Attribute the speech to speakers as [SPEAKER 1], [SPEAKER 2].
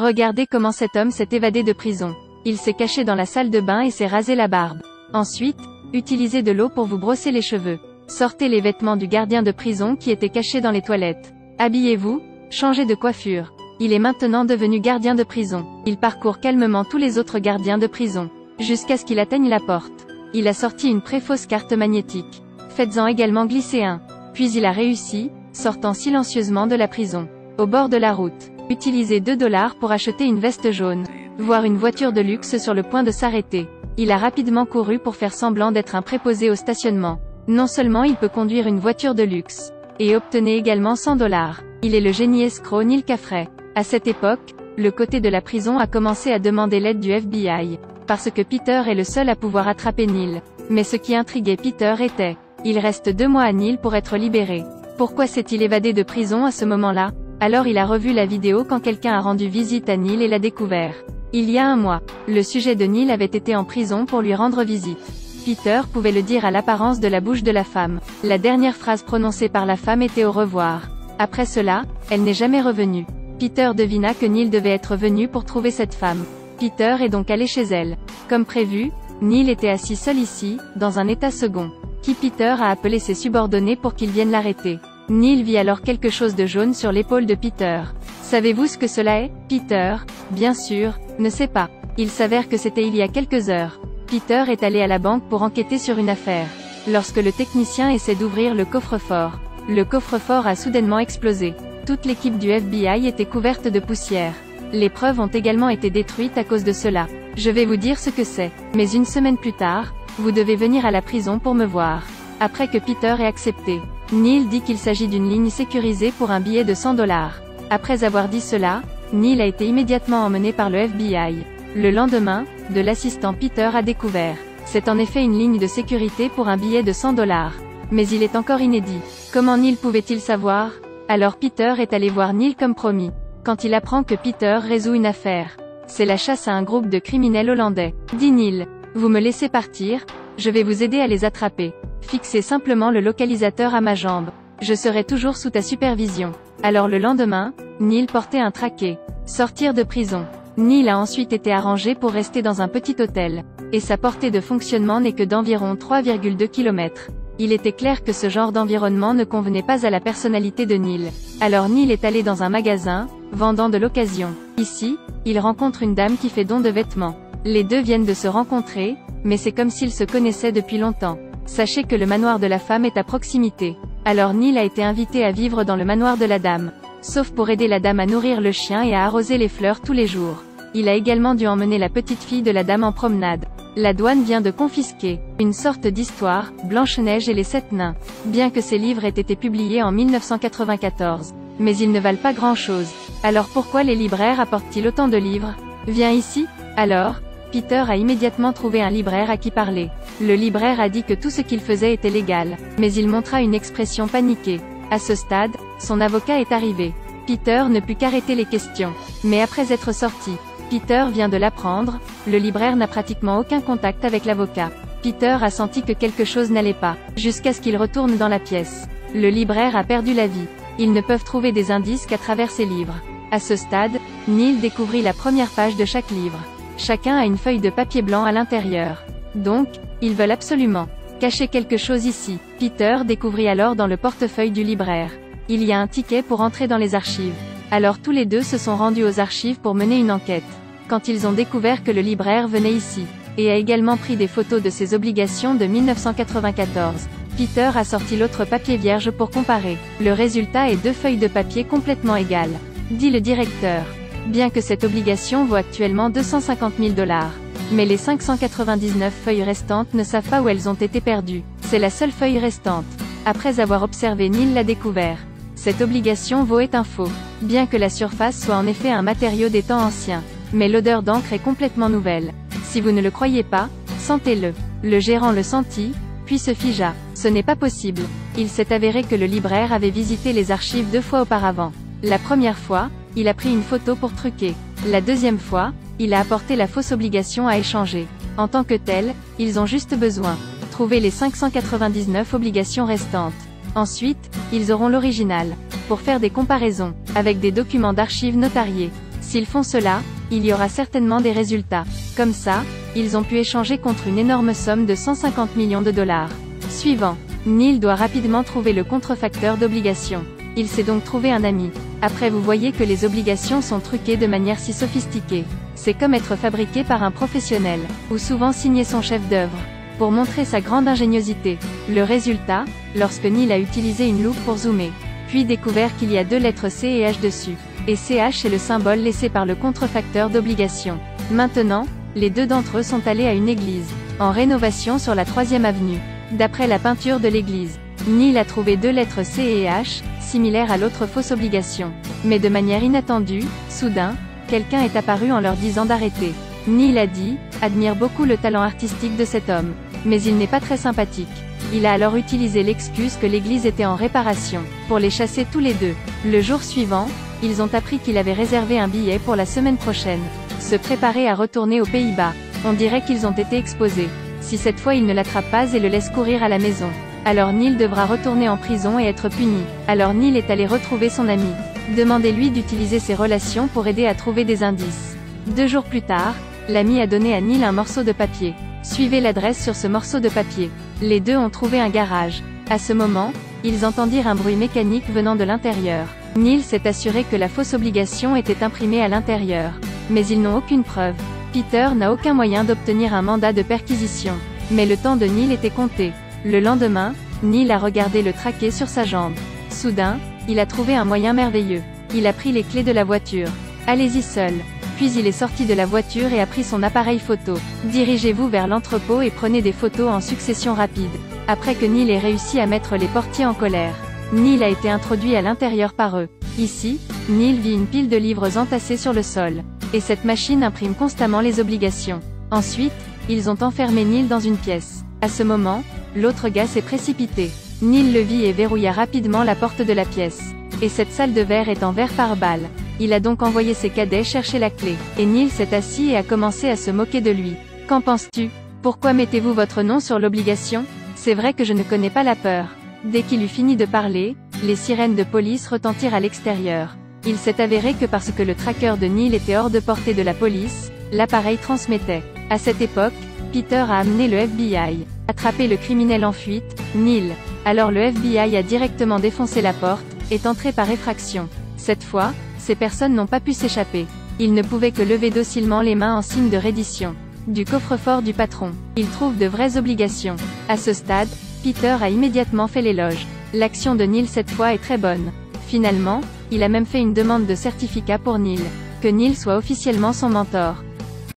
[SPEAKER 1] Regardez comment cet homme s'est évadé de prison. Il s'est caché dans la salle de bain et s'est rasé la barbe. Ensuite, utilisez de l'eau pour vous brosser les cheveux. Sortez les vêtements du gardien de prison qui étaient cachés dans les toilettes. Habillez-vous, changez de coiffure. Il est maintenant devenu gardien de prison. Il parcourt calmement tous les autres gardiens de prison, jusqu'à ce qu'il atteigne la porte. Il a sorti une très-fausse carte magnétique. Faites-en également glisser un. Puis il a réussi, sortant silencieusement de la prison. Au bord de la route, utilisez 2 $ pour acheter une veste jaune. Voir une voiture de luxe sur le point de s'arrêter. Il a rapidement couru pour faire semblant d'être un préposé au stationnement. Non seulement il peut conduire une voiture de luxe, et obtenez également 100 $. Il est le génie escroc Neil Caffrey. À cette époque, le côté de la prison a commencé à demander l'aide du FBI, parce que Peter est le seul à pouvoir attraper Neil. Mais ce qui intriguait Peter était, il reste 2 mois à Neil pour être libéré. Pourquoi s'est-il évadé de prison à ce moment-là? Alors il a revu la vidéo quand quelqu'un a rendu visite à Neil et l'a découvert. Il y a 1 mois, le sujet de Neil avait été en prison pour lui rendre visite. Peter pouvait le dire à l'apparence de la bouche de la femme. La dernière phrase prononcée par la femme était au revoir. Après cela, elle n'est jamais revenue. Peter devina que Neil devait être venu pour trouver cette femme. Peter est donc allé chez elle. Comme prévu, Neil était assis seul ici, dans un état second. Peter a appelé ses subordonnés pour qu'ils viennent l'arrêter. Neil vit alors quelque chose de jaune sur l'épaule de Peter. Savez-vous ce que cela est? Peter, bien sûr, ne sait pas. Il s'avère que c'était il y a quelques heures. Peter est allé à la banque pour enquêter sur une affaire. Lorsque le technicien essaie d'ouvrir le coffre-fort a soudainement explosé. Toute l'équipe du FBI était couverte de poussière. Les preuves ont également été détruites à cause de cela. Je vais vous dire ce que c'est. Mais une semaine plus tard, vous devez venir à la prison pour me voir. Après que Peter ait accepté, Neil dit qu'il s'agit d'une ligne sécurisée pour un billet de 100 $. Après avoir dit cela, Neil a été immédiatement emmené par le FBI. Le lendemain, de l'assistant Peter a découvert. C'est en effet une ligne de sécurité pour un billet de 100 $. Mais il est encore inédit. Comment Neil pouvait-il savoir? Alors Peter est allé voir Neil comme promis. Quand il apprend que Peter résout une affaire, c'est la chasse à un groupe de criminels hollandais. Dit Neil, vous me laissez partir, je vais vous aider à les attraper. Fixez simplement le localisateur à ma jambe. Je serai toujours sous ta supervision. Alors le lendemain, Neil portait un traquet. Sortir de prison. Neil a ensuite été arrangé pour rester dans un petit hôtel. Et sa portée de fonctionnement n'est que d'environ 3,2 km. Il était clair que ce genre d'environnement ne convenait pas à la personnalité de Neil. Alors Neil est allé dans un magasin, vendant de l'occasion. Ici, il rencontre une dame qui fait don de vêtements. Les deux viennent de se rencontrer, mais c'est comme s'ils se connaissaient depuis longtemps. Sachez que le manoir de la femme est à proximité. Alors Neil a été invité à vivre dans le manoir de la dame. Sauf pour aider la dame à nourrir le chien et à arroser les fleurs tous les jours. Il a également dû emmener la petite fille de la dame en promenade. La douane vient de confisquer une sorte d'histoire, Blanche-Neige et les 7 nains. Bien que ces livres aient été publiés en 1994. Mais ils ne valent pas grand-chose. Alors pourquoi les libraires apportent-ils autant de livres? Viens ici. Alors, Peter a immédiatement trouvé un libraire à qui parler. Le libraire a dit que tout ce qu'il faisait était légal. Mais il montra une expression paniquée. À ce stade, son avocat est arrivé. Peter ne put qu'arrêter les questions. Mais après être sorti, Peter vient de l'apprendre, le libraire n'a pratiquement aucun contact avec l'avocat. Peter a senti que quelque chose n'allait pas, jusqu'à ce qu'il retourne dans la pièce. Le libraire a perdu la vie. Ils ne peuvent trouver des indices qu'à travers ces livres. À ce stade, Neil découvrit la première page de chaque livre. Chacun a une feuille de papier blanc à l'intérieur. Donc, ils veulent absolument cacher quelque chose ici. Peter découvrit alors dans le portefeuille du libraire. Il y a un ticket pour entrer dans les archives. Alors tous les deux se sont rendus aux archives pour mener une enquête. Quand ils ont découvert que le libraire venait ici, et a également pris des photos de ses obligations de 1994, Peter a sorti l'autre papier vierge pour comparer. Le résultat est 2 feuilles de papier complètement égales. Dit le directeur. Bien que cette obligation vaut actuellement 250 000 $. Mais les 599 feuilles restantes ne savent pas où elles ont été perdues. C'est la seule feuille restante. Après avoir observé, Neil l'a découvert. Cette obligation est un faux. Bien que la surface soit en effet un matériau des temps anciens. Mais l'odeur d'encre est complètement nouvelle. Si vous ne le croyez pas, sentez-le. Le gérant le sentit, puis se figea. Ce n'est pas possible. Il s'est avéré que le libraire avait visité les archives 2 fois auparavant. La première fois, il a pris une photo pour truquer. La deuxième fois, il a apporté la fausse obligation à échanger. En tant que tel, ils ont juste besoin trouver les 599 obligations restantes. Ensuite, ils auront l'original, pour faire des comparaisons, avec des documents d'archives notariés. S'ils font cela, il y aura certainement des résultats. Comme ça, ils ont pu échanger contre une énorme somme de 150 millions de dollars. Suivant. Neil doit rapidement trouver le contrefacteur d'obligations. Il s'est donc trouvé un ami. Après, vous voyez que les obligations sont truquées de manière si sophistiquée. C'est comme être fabriqué par un professionnel, ou souvent signer son chef d'œuvre, pour montrer sa grande ingéniosité. Le résultat, lorsque Neil a utilisé une loupe pour zoomer, puis découvert qu'il y a 2 lettres C et H dessus. Et CH est le symbole laissé par le contrefacteur d'obligation. Maintenant, les 2 d'entre eux sont allés à une église, en rénovation sur la 3e avenue. D'après la peinture de l'église, Neil a trouvé 2 lettres C et H, similaires à l'autre fausse obligation. Mais de manière inattendue, soudain, quelqu'un est apparu en leur disant d'arrêter. Neil a dit, admire beaucoup le talent artistique de cet homme. Mais il n'est pas très sympathique. Il a alors utilisé l'excuse que l'église était en réparation, pour les chasser tous les 2. Le jour suivant, ils ont appris qu'il avait réservé un billet pour la semaine prochaine. Se préparer à retourner aux Pays-Bas. On dirait qu'ils ont été exposés. Si cette fois il ne l'attrape pas et le laisse courir à la maison, alors Neil devra retourner en prison et être puni. Alors Neil est allé retrouver son ami. Demandez-lui d'utiliser ses relations pour aider à trouver des indices. 2 jours plus tard, l'ami a donné à Neil un morceau de papier. Suivez l'adresse sur ce morceau de papier. Les 2 ont trouvé un garage. À ce moment, ils entendirent un bruit mécanique venant de l'intérieur. Neil s'est assuré que la fausse obligation était imprimée à l'intérieur. Mais ils n'ont aucune preuve. Peter n'a aucun moyen d'obtenir un mandat de perquisition. Mais le temps de Neil était compté. Le lendemain, Neil a regardé le traqué sur sa jambe. Soudain, il a trouvé un moyen merveilleux. Il a pris les clés de la voiture. Allez-y seul. Puis il est sorti de la voiture et a pris son appareil photo. Dirigez-vous vers l'entrepôt et prenez des photos en succession rapide. Après que Neil ait réussi à mettre les portiers en colère, Neil a été introduit à l'intérieur par eux. Ici, Neil vit une pile de livres entassés sur le sol. Et cette machine imprime constamment les obligations. Ensuite, ils ont enfermé Neil dans une pièce. À ce moment, l'autre gars s'est précipité. Neil le vit et verrouilla rapidement la porte de la pièce. Et cette salle de verre est en verre par balle. Il a donc envoyé ses cadets chercher la clé. Et Neil s'est assis et a commencé à se moquer de lui. Qu'en penses-tu? Pourquoi mettez-vous votre nom sur l'obligation? C'est vrai que je ne connais pas la peur. Dès qu'il eut fini de parler, les sirènes de police retentirent à l'extérieur. Il s'est avéré que parce que le tracker de Neil était hors de portée de la police, l'appareil transmettait. À cette époque, Peter a amené le FBI. Attraper le criminel en fuite, Neil. Alors le FBI a directement défoncé la porte, est entré par effraction. Cette fois, ces personnes n'ont pas pu s'échapper. Ils ne pouvaient que lever docilement les mains en signe de reddition. Du coffre-fort du patron, ils trouvent de vraies obligations. À ce stade, Peter a immédiatement fait l'éloge. L'action de Neil cette fois est très bonne. Finalement, il a même fait une demande de certificat pour Neil. Que Neil soit officiellement son mentor.